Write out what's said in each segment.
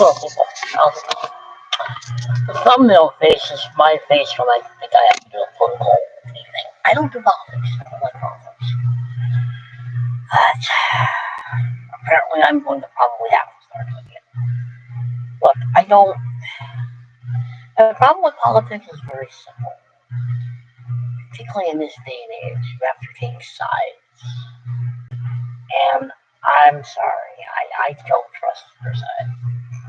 Hello, people. The thumbnail face is my face when I think I have to do a political thing. I don't do politics. I don't like politics. But apparently I'm going to probably have to start doing it. Look, I don't... The problem with politics is very simple. Particularly in this day and age, you have to take sides. And I'm sorry, I don't trust either side.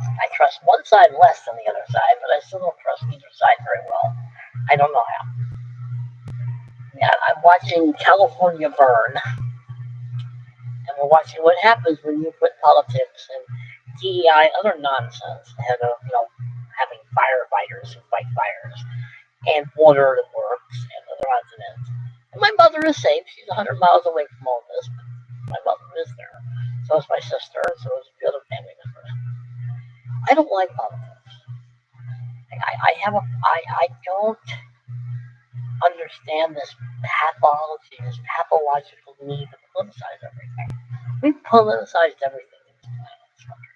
I trust one side less than the other side, but I still don't trust either side very well. I don't know how. Yeah, I'm watching California burn, and we're watching what happens when you put politics and DEI, other nonsense, ahead of, having firefighters who fight fires, and water that works, and other odds and ends. And my mother is safe. She's 100 miles away from all this, but my mother is there. So is my sister, and so is the other family members. I don't like politics. I don't understand this pathology, this pathological need to politicize everything. We've politicized everything in this country.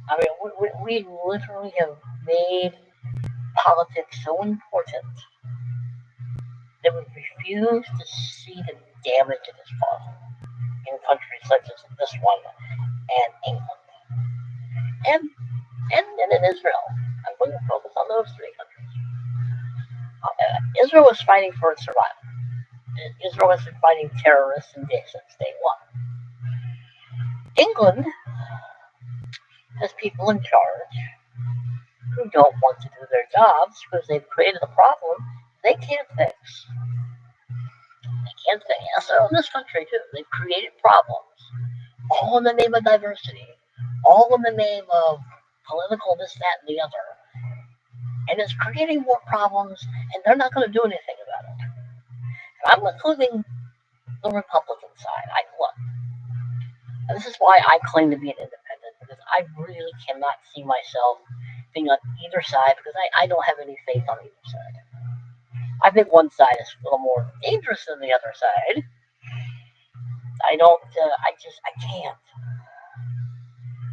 I mean, we literally have made politics so important that we refuse to see the damage it has caused in countries such as this one and England. And in Israel. I'm going to focus on those three countries. Israel was fighting for its survival. Israel has been fighting terrorists since day one. England has people in charge who don't want to do their jobs because they've created a problem they can't fix. They can't fix. So in this country too, they've created problems, all in the name of diversity, all in the name of political this, that, and the other. And it's creating more problems, and they're not going to do anything about it. And I'm including the Republican side. And this is why I claim to be an independent, because I really cannot see myself being on either side, because I don't have any faith on either side. I think one side is a little more dangerous than the other side. I can't.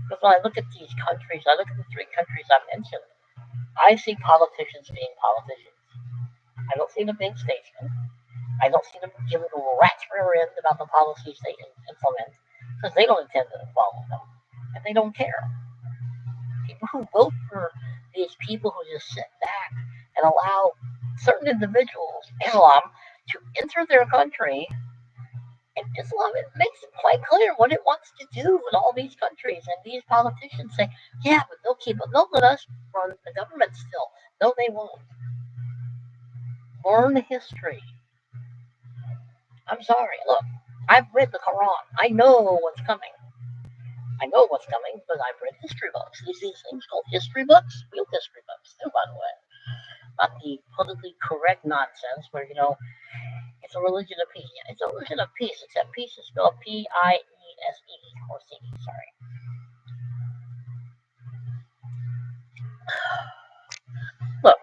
Because when I look at these countries, I look at the three countries I mentioned, I see politicians being politicians. I don't see them being statesmen. I don't see them giving a rat's rear end about the policies they implement, because they don't intend to follow them, and they don't care. People who vote for these people who just sit back and allow certain individuals, Islam, to enter their country, and Islam, it makes it quite clear what it wants to do in all these countries, and these politicians say, yeah, but they'll let us run the government still. No, they won't. Learn history. I'm sorry, look, I've read the Quran. I know what's coming. I know what's coming because I've read history books. These things called history books, real history books, too, by the way. Not the politically correct nonsense where, it's a religion of peace. Yeah, it's a religion of peace, except peace is spelled P-I-E-S-E, or C, sorry. Look,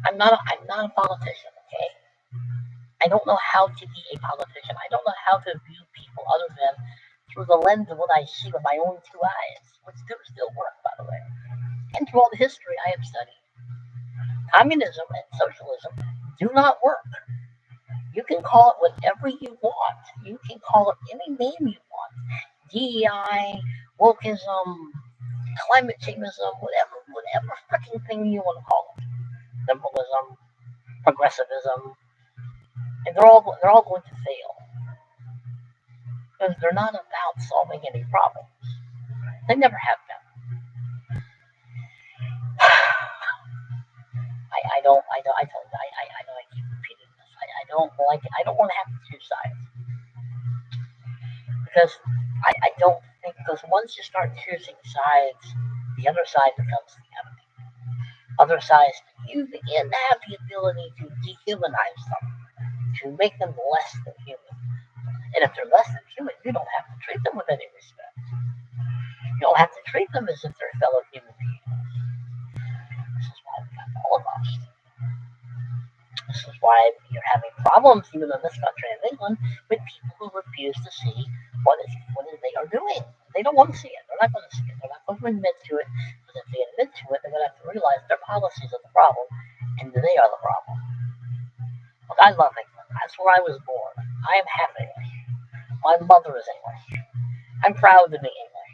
I'm not a politician, okay? I don't know how to be a politician. I don't know how to view people other than through the lens of what I see with my own two eyes, which do still work, by the way. And through all the history I have studied. Communism and socialism do not work. You can call it whatever you want. You can call it any name you want. DEI, wokeism, climate changeism, whatever freaking thing you want to call it. Liberalism, progressivism, and they're all going to fail. Because they're not about solving any problems. They never have been. I know I keep repeating this. I don't like it. I don't want to have to choose sides. Because I don't think, because once you start choosing sides, the other side becomes the enemy. Other sides, you begin to have the ability to dehumanize them, to make them less than human. And if they're less than human, you don't have to treat them with any respect. You don't have to treat them as if they're fellow human beings. This is why we got the Holocaust. This is why you're having problems, even in this country in England, with people who refuse to see what they are doing. They don't want to see it. They're not going to see it. They're not going to admit to it. Because if they admit to it, they're going to have to realize their policies are the problem, and they are the problem. Look, I love England. That's where I was born. I am half English. My mother is English. I'm proud to be English.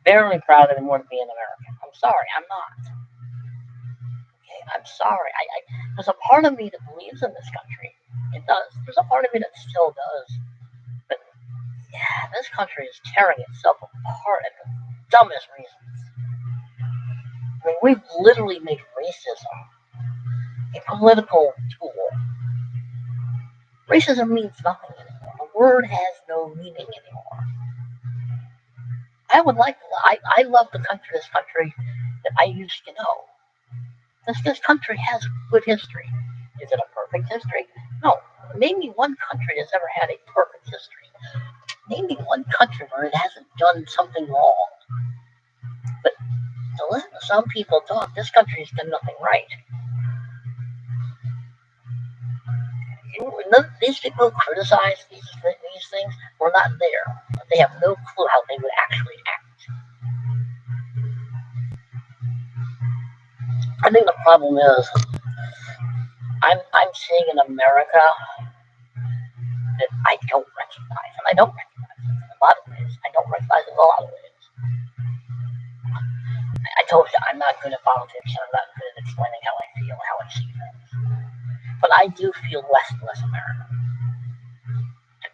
Barely proud anymore to be an American. I'm sorry, I'm not. Okay, I'm sorry. There's a part of me that believes in this country. It does. There's a part of me that still does. But yeah, this country is tearing itself apart at the dumbest reasons. I mean, we've literally made racism a political tool. Racism means nothing anymore. The word has no meaning anymore. I love this country that I used to know. This country has good history. Is it a perfect history? No. Name me one country that's ever had a perfect history. Name me one country where it hasn't done something wrong. But to listen to some people talk, this country's done nothing right. These people who criticize these things were not there. They have no clue how they would actually act. I think the problem is I'm seeing in America that I don't recognize, and I don't recognize it in a lot of ways. I don't recognize it in a lot of ways. I told you I'm not good at politics, and I'm not good at explaining how I feel, how I see things. But I do feel less and less American.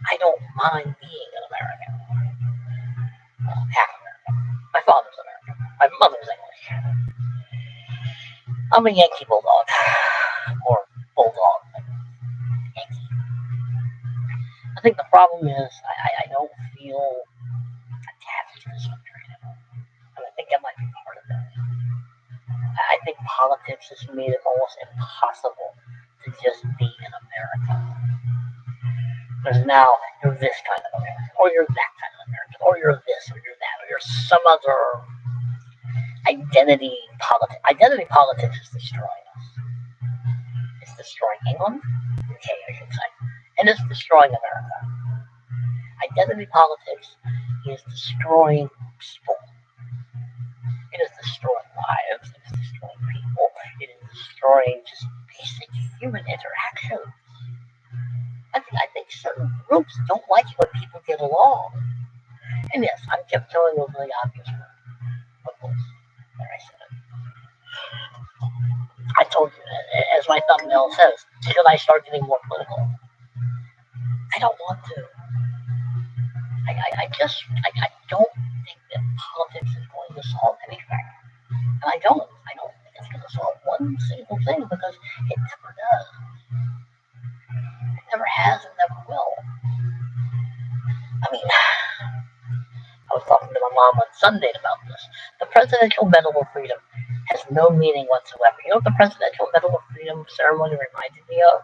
I don't mind being an American. Well, half American. My father's American. My mother's English. I'm a Yankee Bulldog. Or Bulldog. Yankee. I think the problem is I don't feel attached to this country anymore. And I think that might be part of it. I think politics has made it almost impossible to just be an American. Because now you're this kind of American, or you're that kind of American, or you're this, or you're that, or you're some other identity politics. Identity politics is destroying us. It's destroying England, UK, I should say, and it's destroying America. Identity politics is destroying people. It is destroying lives. It is destroying people. It is destroying just basic human interactions. I think certain groups don't like it when people get along. And yes, I'm tiptoeing over the obvious one. There, I said it. I told you, as my thumbnail says, should I start getting more political? I don't want to. I don't think that politics is going to solve anything. And I don't think it's going to solve one single thing because it never does. It never has and never will. I mean, I was talking to my mom on Sunday about this. The Presidential Medal of Freedom has no meaning whatsoever. You know what the Presidential Medal of Freedom ceremony reminded me of?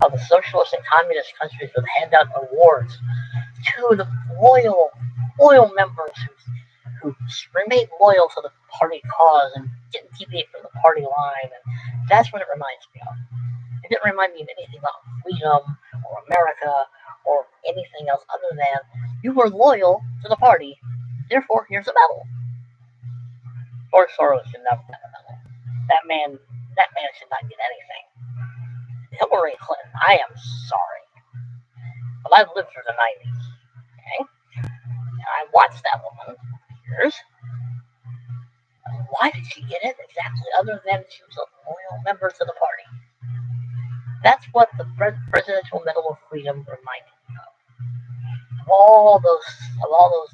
How the socialist and communist countries would hand out awards to the loyal members who remain loyal to the party cause and didn't deviate from the party line. And that's what it reminds me of. It didn't remind me of anything about freedom or America or anything else other than you were loyal to the party, therefore here's a medal. George Soros should never get a medal. That man should not get anything. Hillary Clinton, I am sorry, but I've lived through the 90s, okay? And I watched that woman for years. Why did she get it exactly other than she was a loyal member to the party? That's what the Presidential Medal of Freedom reminded me of. Of all those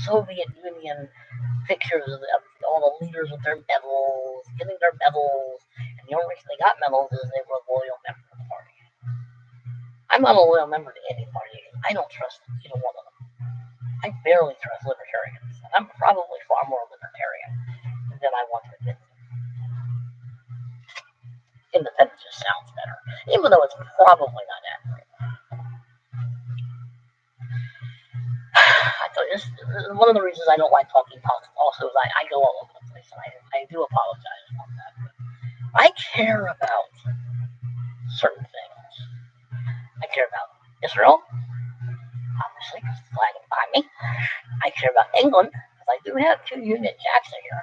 Soviet Union pictures of all the leaders with their medals, getting their medals, and the only reason they got medals is they were a loyal member of the party. I'm not a loyal member to any party. I don't trust either one of them. I barely trust libertarians. I'm probably far more libertarian than I want to admit to. Independent just sounds better, even though it's probably not accurate. I tell you, this is one of the reasons I don't like talking politics also is I go all over the place, and I do apologize about that. But I care about certain things. I care about Israel. obviously, because the flag is behind me. I care about England, because I do have 2 Union Jacks in here.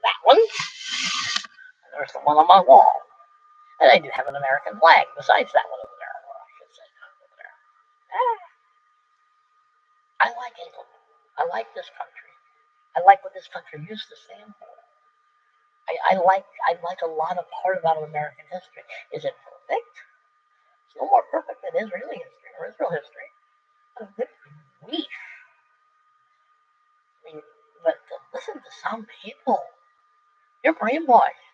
That one, and there's the one on my wall. And I do have an American flag besides that one over there, or I should say over there. I like England. I like this country. I like what this country used to stand for. I like a lot of part about American history. Is it perfect? It's no more perfect than Israeli history or Israel history. Good grief. I mean, but listen to some people. You're brainwashed.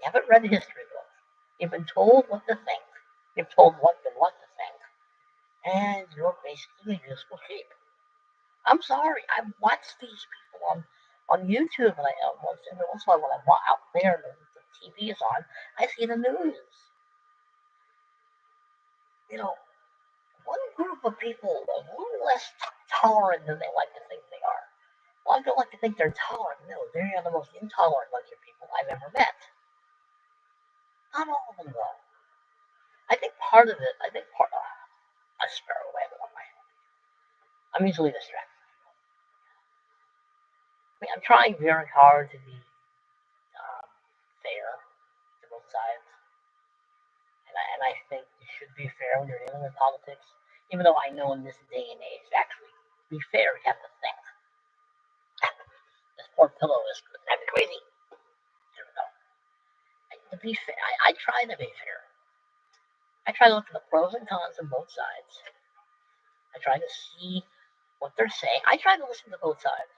You haven't read the history books. You've been told what to think. You've told what to think. And you're basically a useful sheep. I'm sorry. I've watched these people on YouTube, and once in a while when I'm out there and the TV is on, I see the news. You know, one group of people are a little less tolerant than they like to think they are. Well, I don't like to think they're tolerant. No, they are the most intolerant bunch of people I've ever met. Not all of them, though. I think part of it, I spare away with my hand. I'm easily distracted. I mean, I'm trying very hard to be fair to both sides. And I think you should be fair when you're dealing with politics, even though I know in this day and age, actually, be fair, you have to think. This poor pillow is kind of crazy. I don't know. To be fair, I try to be fair. I try to look at the pros and cons of both sides. I try to see what they're saying. I try to listen to both sides.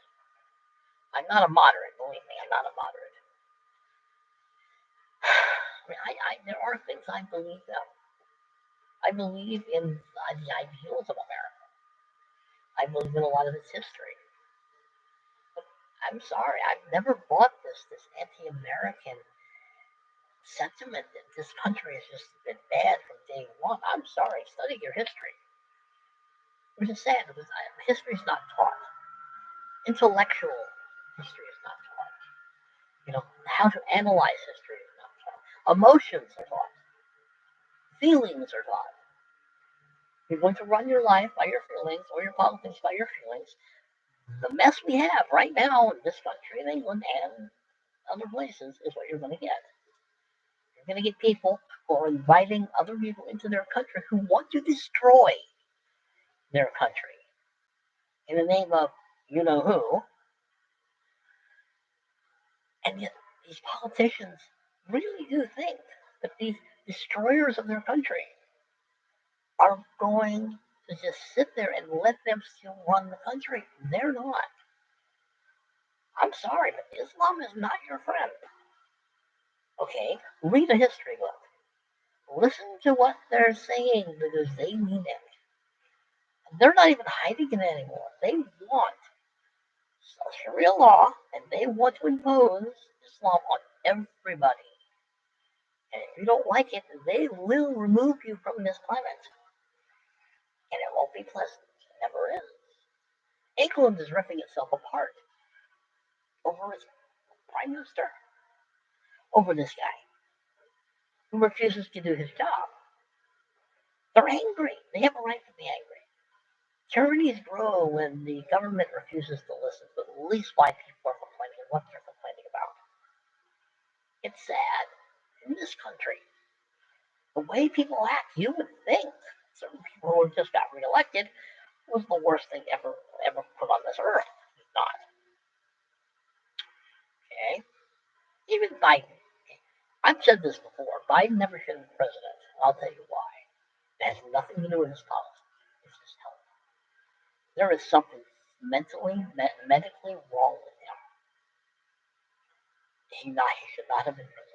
I'm not a moderate, believe me, I'm not a moderate. I mean, there are things I believe in. I believe in the ideals of America. I believe in a lot of its history. But I'm sorry, I've never bought this anti-American sentiment that this country has just been bad from day one. I'm sorry, study your history. Which is sad because history is not taught. Intellectual history is not taught. You know, how to analyze history is not taught. Emotions are taught. Feelings are taught. You're going to run your life by your feelings or your politics by your feelings. The mess we have right now in this country, in England and other places, is what you're going to get. You're going to get people who are inviting other people into their country who want to destroy their country in the name of you know who. And yet these politicians really do think that these destroyers of their country are going to just sit there and let them still run the country. They're not. I'm sorry, but Islam is not your friend. Okay, read a history book. Listen to what they're saying because they mean it. They're not even hiding it anymore. They want Sharia law and they want to impose Islam on everybody. And if you don't like it, they will remove you from this planet. And it won't be pleasant. It never is. England is ripping itself apart over its prime minister, over this guy who refuses to do his job. They're angry. They have a right to be angry. Tyrannies grow when the government refuses to listen to at least why people are complaining and what they're complaining about. It's sad. In this country, the way people act, you would think certain people who just got reelected was the worst thing ever put on this earth. It's not. Okay? Even Biden. I've said this before. Biden never should have been president. I'll tell you why. It has nothing to do with his policy. It's his health. There is something medically wrong with him. He should not have been president.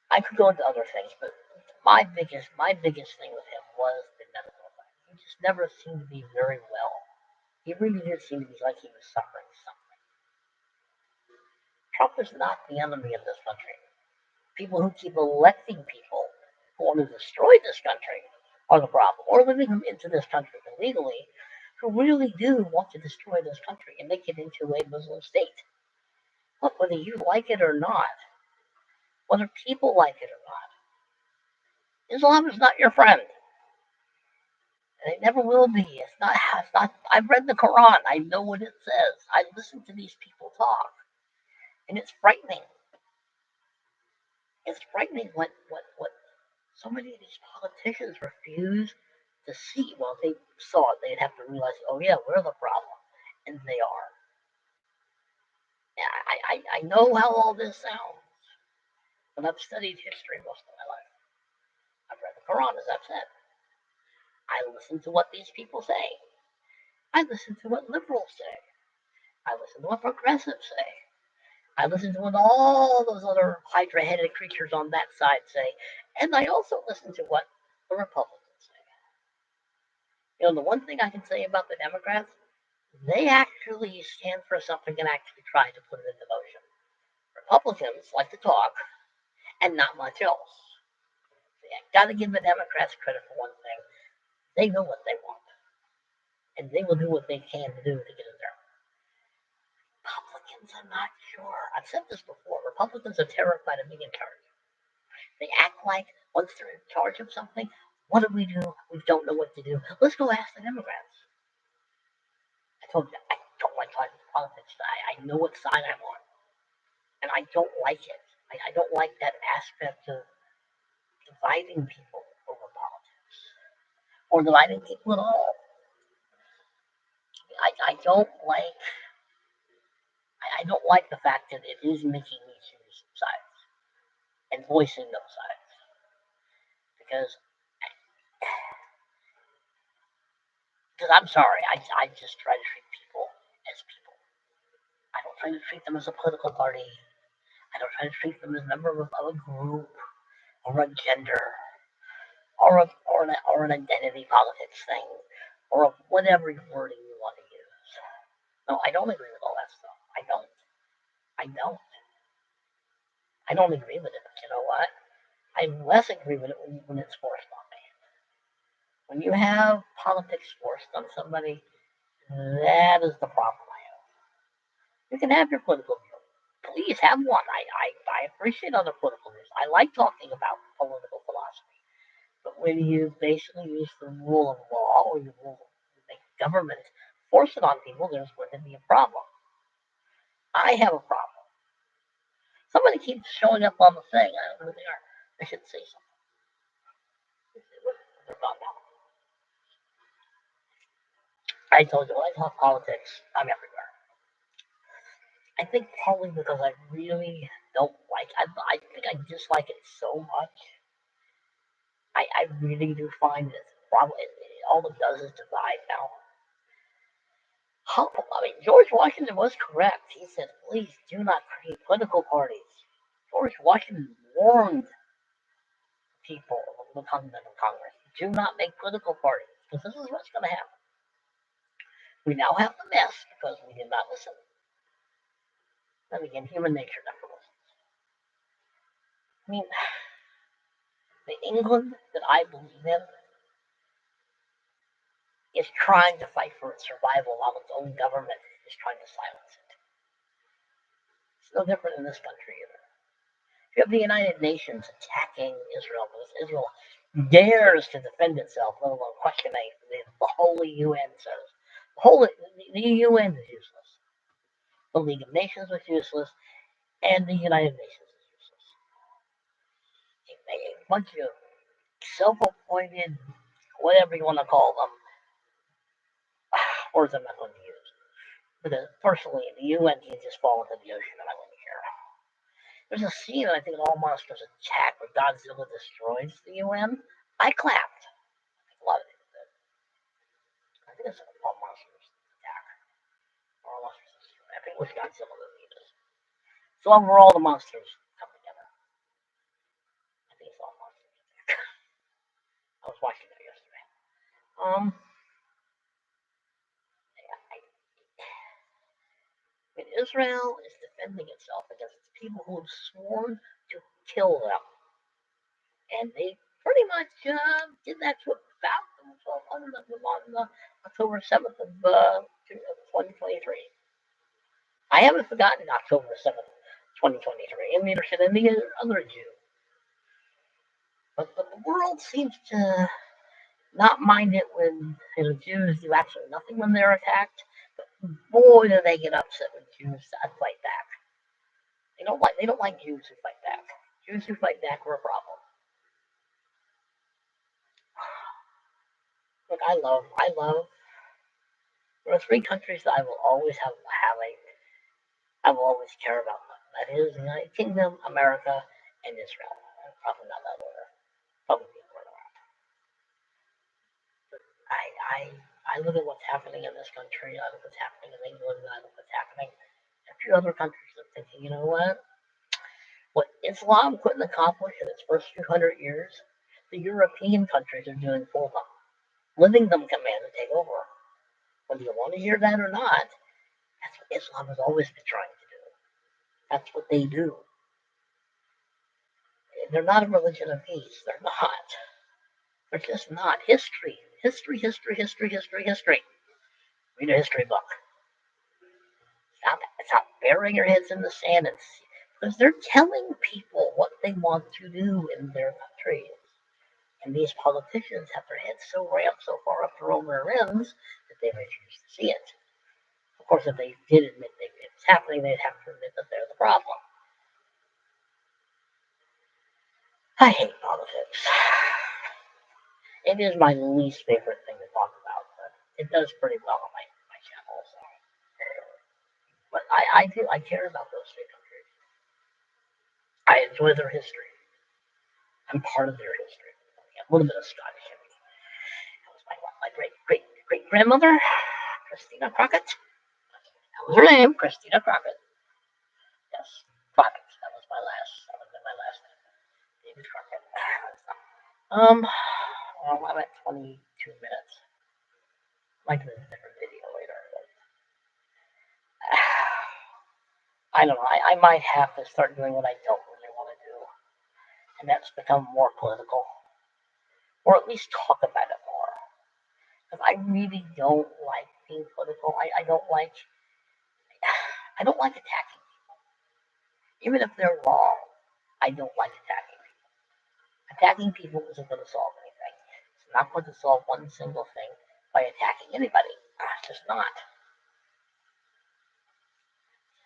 I could go into other things, but my biggest thing with him was the medical thing. He just never seemed to be very well. He really did seem to be like he was suffering something. Trump is not the enemy of this country. People who keep electing people who want to destroy this country are the problem, or living them into this country illegally, who really do want to destroy this country and make it into a Muslim state. Look, whether you like it or not, whether people like it or not, Islam is not your friend. And it never will be. It's not. I've read the Quran. I know what it says. I listen to these people talk, and it's frightening. It's frightening what so many of these politicians refuse to see. Well, if they saw it, they'd have to realize, oh yeah, we're the problem, and they are. I know how all this sounds, but I've studied history most of my life. I've read the Quran, as I've said. I listen to what these people say. I listen to what liberals say. I listen to what progressives say. I listen to what all those other hydra-headed creatures on that side say. And I also listen to what the Republicans say. You know, the one thing I can say about the Democrats, they actually stand for something and actually try to put it into motion. Republicans like to talk and not much else. Got to give the Democrats credit for one thing. They know what they want. And they will do what they can to do to get it there. Republicans are not sure. I've said this before. Republicans are terrified of being in charge. They act like once they're in charge of something, what do? We don't know what to do. Let's go ask the Democrats. I told you, I don't like talking politics. I know what side I'm on. And I don't like it. I don't like that aspect of dividing people over politics. Or dividing people at all. I don't like the fact that it is making me choose sides and voicing those sides. Because I'm sorry, I just try to treat people as people. I don't try to treat them as a political party. I don't try to treat them as a member of a group or a gender or an identity politics thing or whatever wording you want to use. No, I don't agree with all that stuff. I don't. I don't. I don't agree with it. You know what? I less agree with it when it's forced on me. When you have politics forced on somebody, that is the problem I have. You can have your political view. Please have one. I appreciate other political views. I like talking about political philosophy. But when you basically use the rule of law or you make government force it on people, there's going to be a problem. I have a problem. Somebody keeps showing up on the thing. I don't know who they are. I should say something. They're gone now. I told you, when I talk politics, I'm everywhere. I think probably because I really don't like. I think I dislike it so much. I really do find that probably all it does is divide now. I mean, George Washington was correct. He said, "Please do not create political parties." George Washington warned people of the Continental Congress, "Do not make political parties because this is what's going to happen." We now have the mess because we did not listen. Then again, human nature never listens. I mean, the England that I believe in is trying to fight for its survival while its own government is trying to silence it. It's no different in this country either. You have the United Nations attacking Israel because Israel dares to defend itself, let alone question anything the Holy UN says. The UN is useless. The League of Nations is useless, and the United Nations is useless. A bunch of self-appointed, whatever you want to call them, words I'm not going to use. Because personally, the UN can just fall into the ocean, and I wouldn't care. There's a scene that I think in All Monsters Attack where Godzilla destroys the UN. I clapped. I think a lot of people did. I think it's All Monsters Attack. Or All Monsters Destroy. I think it was Godzilla that did this. So overall, the monsters come together. I think it's All Monsters Attack. I was watching that yesterday. Israel is defending itself against people who have sworn to kill them. And they pretty much did that to about on October 7th of 2023. I haven't forgotten October 7th, 2023, and neither should any other Jew. But the world seems to not mind it when Jews do actually nothing when they're attacked. But boy, do they get upset when Jews fight back. They don't like Jews who fight back. Jews who fight back are a problem. Look, I love. There are three countries that I will always I will always care about. That is the United Kingdom, America, and Israel. And probably not that order. Probably the order around. But I look at what's happening in this country. I look at what's happening in England. I look at what's happening in a few other countries. I'm thinking, you know what? What Islam couldn't accomplish in its first 200 years, the European countries are doing for them, letting them come in and take over. Whether you want to hear that or not, that's what Islam has always been trying to do. That's what they do. They're not a religion of peace. They're not. They're just not. History. History, history, history, history, history. Read a history book. Stop burying your heads in the sand and see, because they're telling people what they want to do in their countries. And these politicians have their heads so rammed so far up their own rear ends that they refuse to see it. Of course, if they did admit that it's happening, they'd have to admit that they're the problem. I hate politics. It is my least favorite thing to talk about, but it does pretty well on my channel. So. But I care about those three countries. I enjoy their history. I'm part of their history. A little bit of Scottish in me. That was my great grandmother, Christina Crockett. That was her name, Christina Crockett. Yes, Crockett. That was my last name. David Crockett. Well, I'm at 22 minutes. I might do a different video later. But, I don't know. I might have to start doing what I don't really want to do, and that's become more political, or at least talk about it more. Because I really don't like being political. I don't like attacking people, even if they're wrong. I don't like attacking people. Attacking people isn't going to solve anything. It's not going to solve one single thing by attacking anybody. It's just not.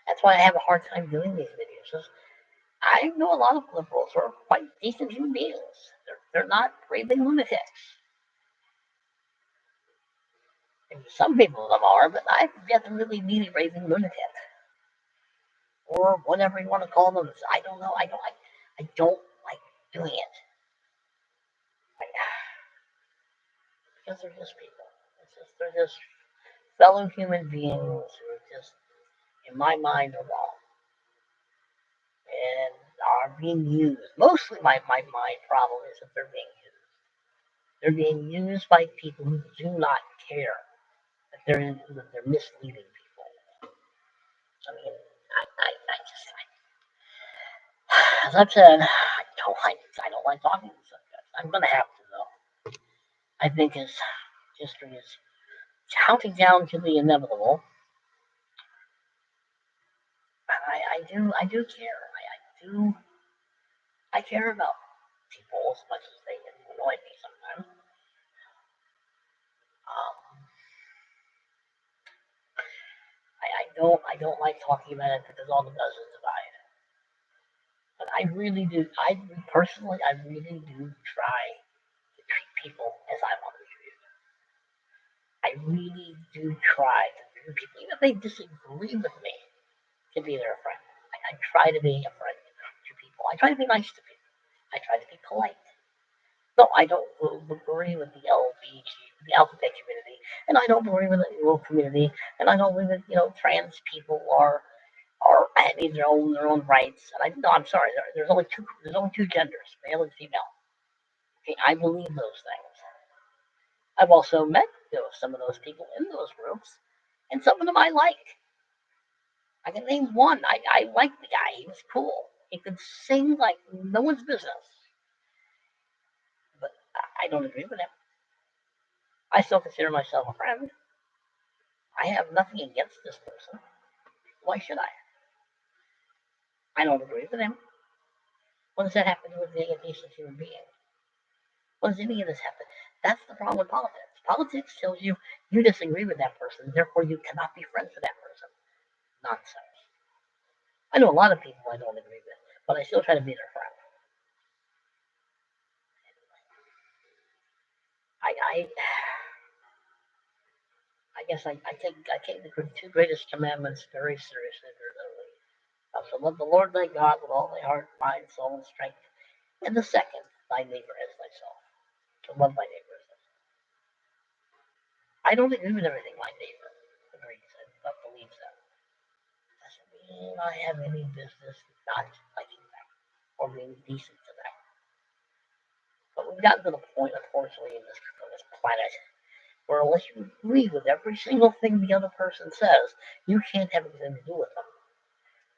That's why I have a hard time doing these videos. I know a lot of liberals who are quite decent human beings. They're not raving lunatics. And some people of them are, but I've yet to really meet a raving lunatic. Or whatever you want to call them. I don't know. I don't like doing it. Because they're just people. They're just fellow human beings who are just, in my mind, are wrong. And are being used. Mostly my problem is that they're being used. They're being used by people who do not care that they're misleading people. I mean, as I've said, I don't like talking to subjects. I'm gonna have to though. I think as history is counting down to the inevitable, I do care. I care about people as much as they annoy me sometimes. Um, I don't like talking about it because all it does is divide. But I really do. I really do try to treat people as I want to be treated. I really do try to treat people, even if they disagree with me, to be their friend. I try to be a friend to people. I try to be nice to people. I try to be polite. No, I don't agree with the the alphabet community, and I don't agree with the rural community, and I don't believe that trans people are need their own rights. And no, I'm sorry. There's only two genders, male and female. Okay, I believe those things. I've also met some of those people in those groups, and some of them I like. I can name one. I liked the guy. He was cool. He could sing like no one's business. But I don't agree with him. I still consider myself a friend. I have nothing against this person. Why should I? I don't agree with him. What does that have to do with being a decent human being? What does any of this have to? That's the problem with politics. Politics tells you you disagree with that person, therefore you cannot be friends with that person. Nonsense. I know a lot of people I don't agree with, but I still try to be their friend. I I guess I take the two greatest commandments very seriously, very literally. To love the Lord thy God with all thy heart, mind, soul, and strength. And the second, thy neighbor as thyself. To love thy neighbor as thyself. I don't agree with everything my neighbor agrees and but believes in. Doesn't mean I have any business not liking them or being decent to them. But we've gotten to the point, unfortunately, on this planet where unless you agree with every single thing the other person says, you can't have anything to do with them.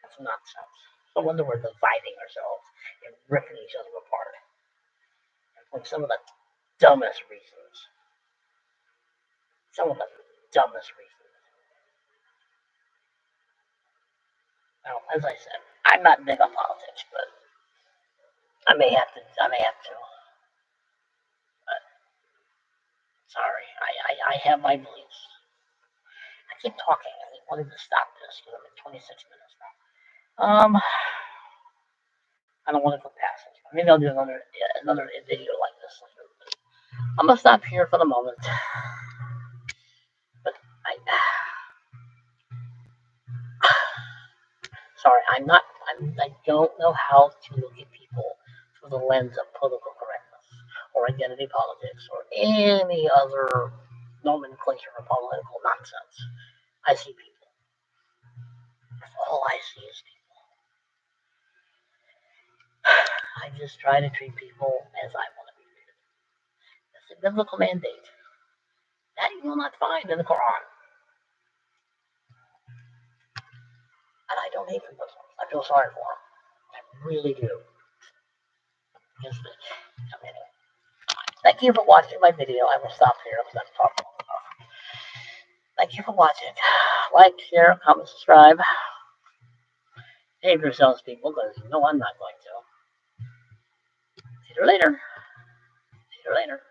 That's nonsense. No wonder we're dividing ourselves and ripping each other apart. For some of the dumbest reasons. Some of the dumbest reasons. Now, as I said, I'm not big on politics, but I may have to. I may have to. But sorry, I have my beliefs. I keep talking. I wanted to stop this because I'm at 26 minutes now. I don't want to go past it. Maybe I'll do another video like this. I'm gonna stop here for the moment. But I sorry, I don't know how to look at people through the lens of political correctness or identity politics or any other nomenclature of political nonsense. I see people. All I see is people. I just try to treat people as I want to be treated. That's a biblical mandate. That you will not find in the Quran. And I don't hate for Muslims. I feel sorry for them. I really do. Just, anyway. Thank you for watching my video. I will stop here because I'm talking enough. Thank you for watching. Like, share, comment, subscribe. Behave yourselves, people, because you know I'm not going to. See you later. See you later.